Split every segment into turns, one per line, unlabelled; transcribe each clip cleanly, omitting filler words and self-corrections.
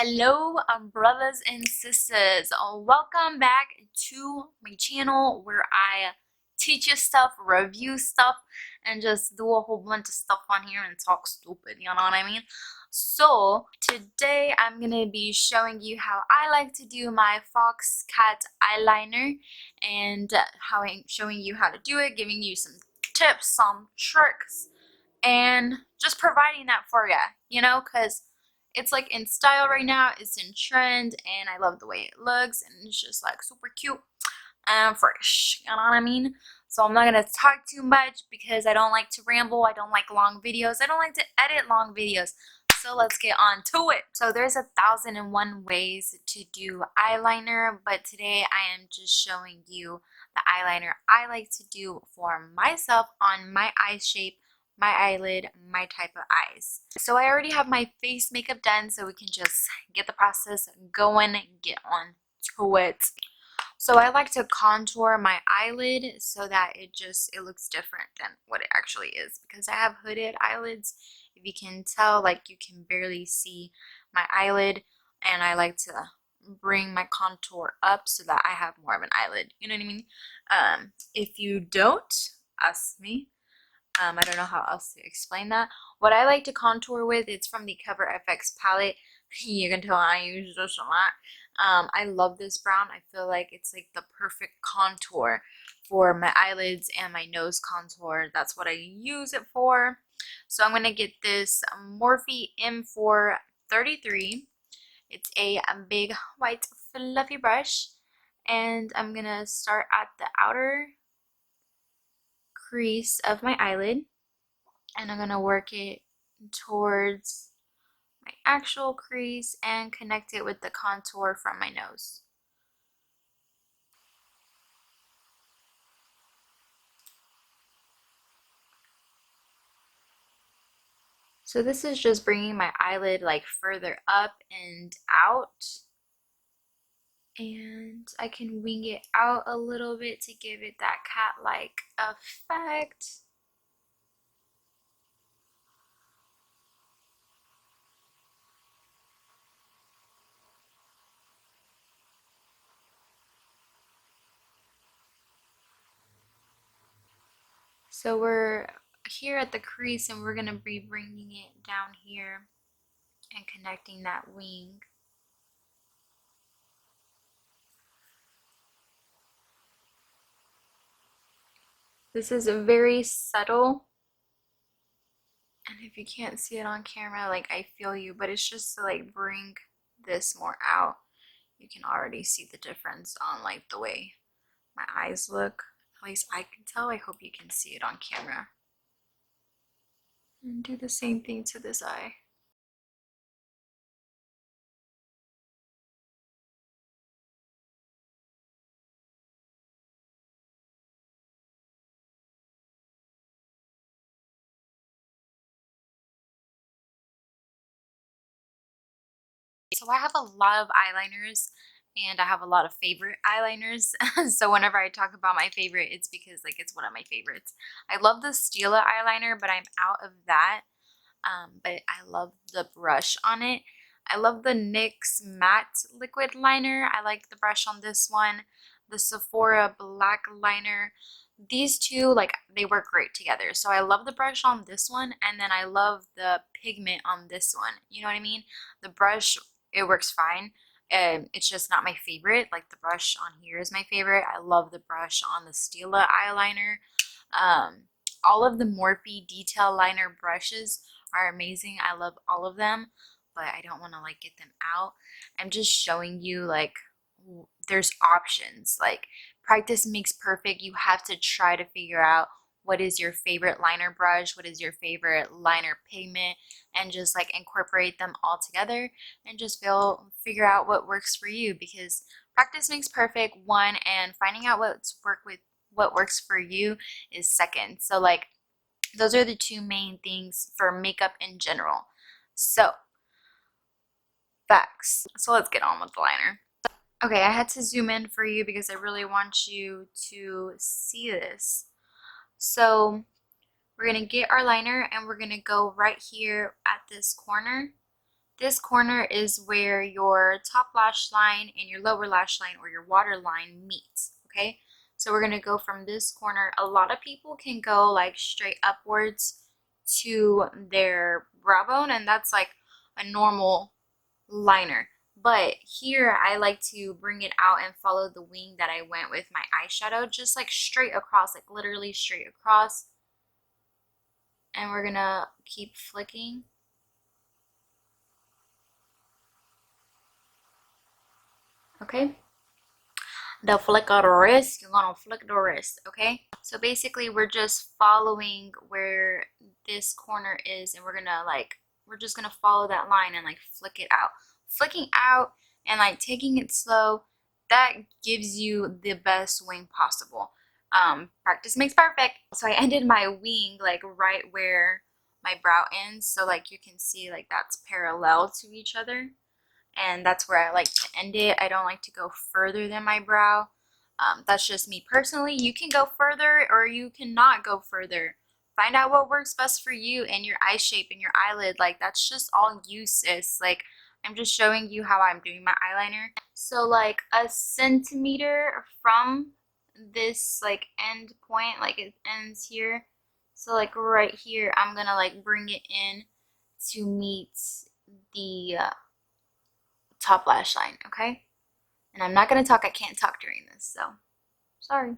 Hello, brothers and sisters. Welcome back to my channel where I teach you stuff, review stuff, and just do a whole bunch of stuff on here and talk stupid, you know what I mean? So, today I'm going to be showing you how I like to do my fox cat eyeliner and how I'm showing you how to do it, giving you some tips, some tricks, and just providing that for you, you know, because it's like in style right now, it's in trend, and I love the way it looks, and it's just like super cute and fresh, you know what I mean? So I'm not gonna talk too much because I don't like to ramble, I don't like long videos, I don't like to edit long videos. So let's get on to it. So there's 1,001 ways to do eyeliner, but today I am just showing you the eyeliner I like to do for myself on my eye shape, my eyelid, my type of eyes. So I already have my face makeup done, so we can just get the process going and get on to it. So I like to contour my eyelid so that it looks different than what it actually is, because I have hooded eyelids. If you can tell, like, you can barely see my eyelid, and I like to bring my contour up so that I have more of an eyelid, you know what I mean? If you don't, ask me. I don't know how else to explain that. What I like to contour with, it's from the Cover FX palette. You can tell I use this a lot. I love this brown. I feel like it's like the perfect contour for my eyelids and my nose contour. That's what I use it for. So I'm going to get this Morphe M433. It's a big white fluffy brush. And I'm going to start at the outer crease of my eyelid, and I'm going to work it towards my actual crease and connect it with the contour from my nose. So this is just bringing my eyelid like further up and out, and I can wing it out a little bit to give it that cat-like effect. So we're here at the crease, and we're going to be bringing it down here and connecting that wing. This is very subtle, and if you can't see it on camera, like, I feel you, but it's just to like bring this more out. You can already see the difference on like the way my eyes look. At least I can tell. I hope you can see it on camera. And do the same thing to this eye. So I have a lot of eyeliners, and I have a lot of favorite eyeliners. So whenever I talk about my favorite, it's because like it's one of my favorites. I love the Stila eyeliner, but I'm out of that. But I love the brush on it. I love the NYX matte liquid liner. I like the brush on this one. The Sephora black liner. These two, like, they work great together. So I love the brush on this one, and then I love the pigment on this one. You know what I mean? The brush, it works fine. It's just not my favorite. Like, the brush on here is my favorite. I love the brush on the Stila eyeliner. All of the Morphe detail liner brushes are amazing. I love all of them, but I don't want to like get them out. I'm just showing you like there's options. Like, practice makes perfect. You have to try to figure out what is your favorite liner brush, what is your favorite liner pigment, and just like incorporate them all together and just figure out what works for you, because practice makes perfect, one, and finding out what works for you is second. So like, those are the two main things for makeup in general. So, facts. So let's get on with the liner. Okay, I had to zoom in for you because I really want you to see this. So we're going to get our liner, and we're going to go right here at this corner. this corner is where your top lash line and your lower lash line or your water line meets, okay? So we're gonna go from this corner. A lot of people can go like straight upwards to their brow bone, and that's like a normal liner. But here I like to bring it out and follow the wing that I went with my eyeshadow, just like straight across, like literally straight across. And we're gonna keep flicking. Okay, the flick of the wrist, you're gonna flick the wrist, okay? So basically we're just following where this corner is, and we're just gonna follow that line and like flick it out. Flicking out and like taking it slow, that gives you the best wing possible. Practice makes perfect. So I ended my wing like right where my brow ends, so like you can see like that's parallel to each other. And that's where I like to end it. I don't like to go further than my brow. That's just me personally. You can go further or you cannot go further. Find out what works best for you and your eye shape and your eyelid. Like, that's just all you, sis. Like, I'm just showing you how I'm doing my eyeliner. So like a centimeter from this like end point, like it ends here. So like right here, I'm gonna like bring it in to meet the top lash line, okay? And I'm not gonna talk, I can't talk during this, so sorry.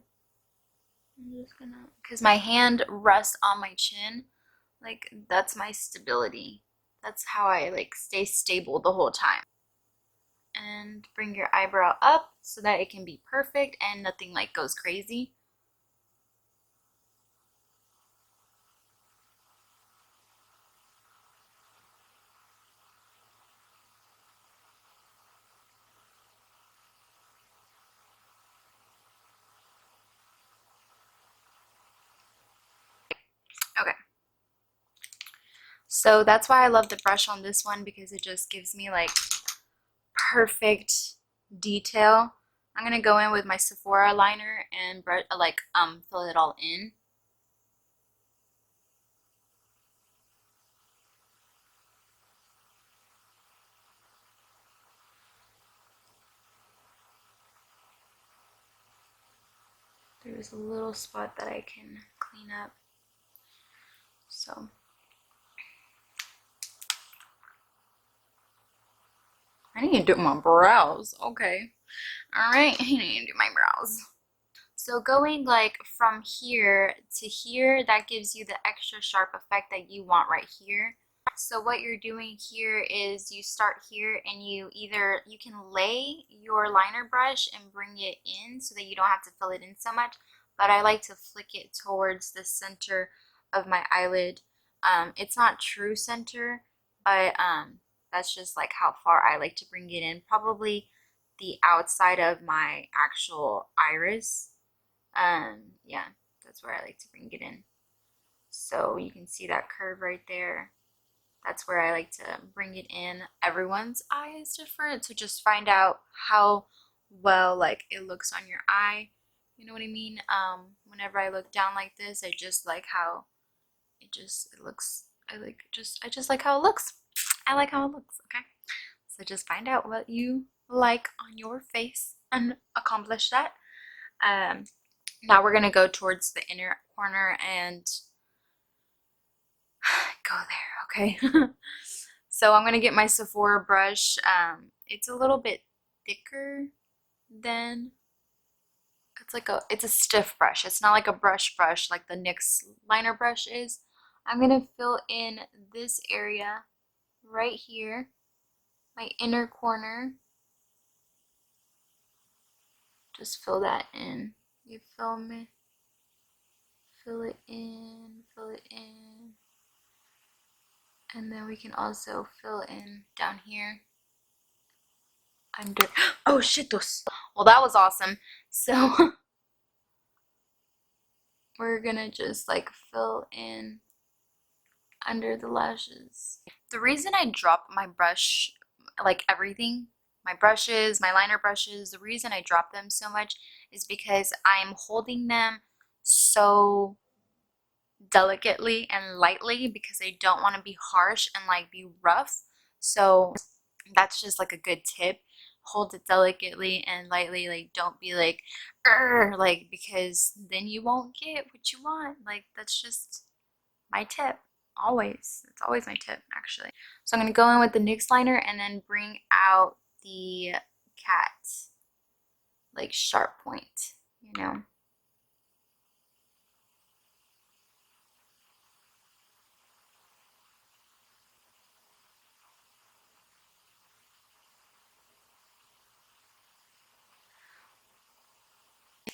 I'm just gonna, because my hand rests on my chin, like that's my stability. That's how I like stay stable the whole time. And bring your eyebrow up so that it can be perfect and nothing like goes crazy. Okay. So that's why I love the brush on this one, because it just gives me like perfect detail. I'm gonna go in with my Sephora liner and fill it all in. There's a little spot that I can clean up. So I need to do my brows. Okay. Alright, I need to do my brows. So going like from here to here, that gives you the extra sharp effect that you want right here. So what you're doing here is you start here and you can lay your liner brush and bring it in so that you don't have to fill it in so much, but I like to flick it towards the center of my eyelid. It's not true center, but that's just like how far I like to bring it in, probably the outside of my actual iris. Yeah, that's where I like to bring it in. So you can see that curve right there. That's where I like to bring it in. Everyone's eye is different, so just find out how well like it looks on your eye. You know what I mean? Whenever I look down like this, I just like how it looks. I just like how it looks. I like how it looks, okay? So just find out what you like on your face and accomplish that. Now we're gonna go towards the inner corner and go there, okay? So I'm gonna get my Sephora brush. It's a little bit thicker than, it's a stiff brush. It's not like a brush like the NYX liner brush is. I'm gonna fill in this area right here, my inner corner. Just fill that in. You feel me? Fill it in, fill it in. And then we can also fill in down here under, oh shitos. Well, that was awesome. So we're gonna just like fill in under the lashes. The reason I drop my brush, like everything, my brushes, my liner brushes, the reason I drop them so much is because I'm holding them so delicately and lightly, because I don't want to be harsh and like be rough. So that's just like a good tip. Hold it delicately and lightly. Like, don't be like, like, because then you won't get what you want. Like, that's just my tip. Always. It's always my tip, actually. So I'm going to go in with the NYX liner and then bring out the cat, like, sharp point, you know?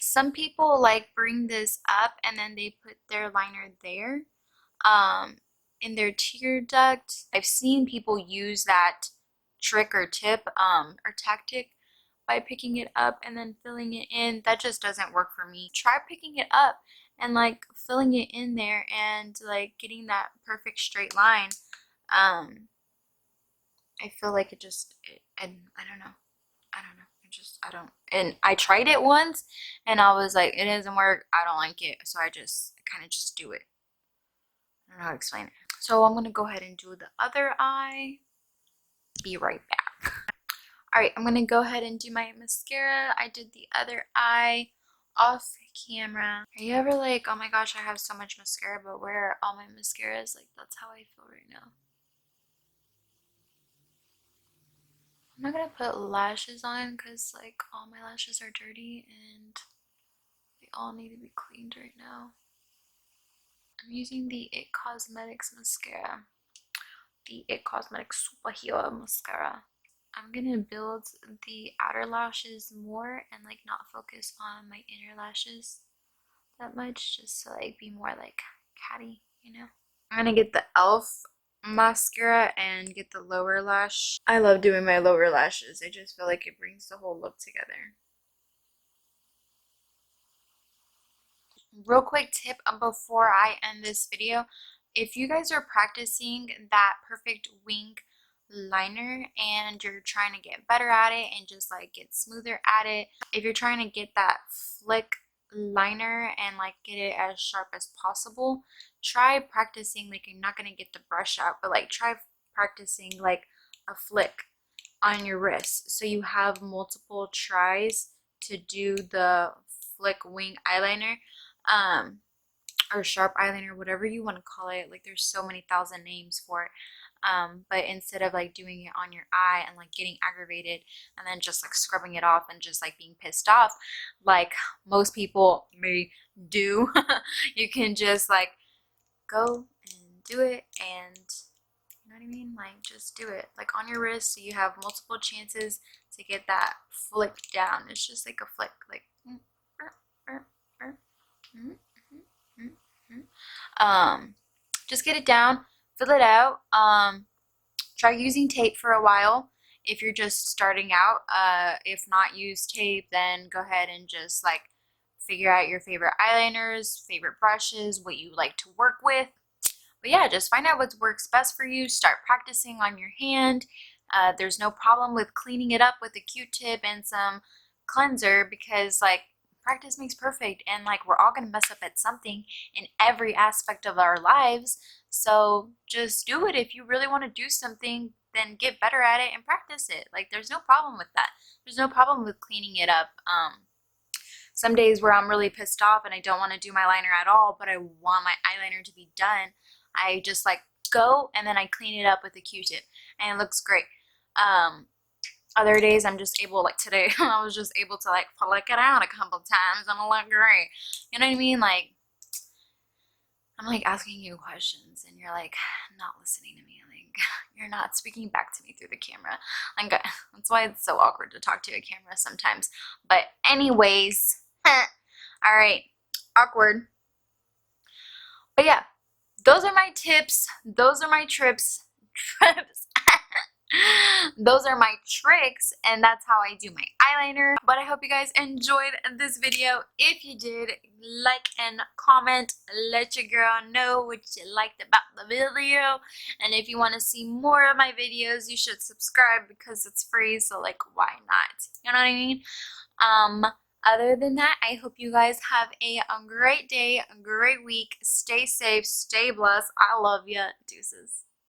Some people like bring this up and then they put their liner there, um, in their tear duct. I've seen people use that trick or tip, or tactic by picking it up and then filling it in. That just doesn't work for me. Try picking it up and like filling it in there and like getting that perfect straight line. I feel like it just, and I don't know. I don't know. I don't. And I tried it once and I was like, it doesn't work. I don't like it. So I just kind of just do it. I don't know how to explain it. So I'm going to go ahead and do the other eye. Be right back. Alright, I'm going to go ahead and do my mascara. I did the other eye off camera. Are you ever like, oh my gosh, I have so much mascara, but where are all my mascaras? Like, that's how I feel right now. I'm not gonna put lashes on because like all my lashes are dirty and they all need to be cleaned right now. I'm using the It Cosmetics mascara. The It Cosmetics Superhero mascara. I'm gonna build the outer lashes more and like not focus on my inner lashes that much, just to like be more like catty, you know? I'm gonna get the e.l.f. mascara and get the lower lash. I love doing my lower lashes. I just feel like it brings the whole look together. Real quick tip before I end this video, if you guys are practicing that perfect wing liner and you're trying to get better at it and just like get smoother at it, if you're trying to get that flick liner and like get it as sharp as possible, try practicing, like, you're not going to get the brush out, but like try practicing like a flick on your wrist so you have multiple tries to do the flick wing eyeliner, or sharp eyeliner, whatever you want to call it. Like, there's so many thousand names for it. But instead of like doing it on your eye and like getting aggravated and then just like scrubbing it off and just like being pissed off like most people may do, you can just like go and do it, and you know what I mean, like just do it like on your wrist so you have multiple chances to get that flick down. It's just like a flick, like just get it down, fill it out. Try using tape for a while if you're just starting out. If not, use tape, then go ahead and just like figure out your favorite eyeliners, favorite brushes, what you like to work with. But yeah, just find out what works best for you. Start practicing on your hand. There's no problem with cleaning it up with a Q-tip and some cleanser, because like practice makes perfect, and like we're all gonna mess up at something in every aspect of our lives. So just do it. If you really want to do something, then get better at it and practice it. Like, there's no problem with that. There's no problem with cleaning it up. Some days where I'm really pissed off and I don't want to do my liner at all, but I want my eyeliner to be done, I just like go and then I clean it up with a Q-tip and it looks great. Other days I'm just able, like today, I was just able to like flick it out a couple times and it looked great. You know what I mean? Like, I'm like asking you questions and you're like not listening to me. Like, you're not speaking back to me through the camera. Like, that's why it's so awkward to talk to a camera sometimes. But anyways, all right, awkward. But yeah, those are my tips. Those are my trips. Those are my tricks, and that's how I do my eyeliner. But I hope you guys enjoyed this video. If you did, like and comment. Let your girl know what you liked about the video. And if you want to see more of my videos, you should subscribe because it's free. So like, why not? You know what I mean? Other than that, I hope you guys have a great day, a great week. Stay safe, stay blessed. I love you. Deuces.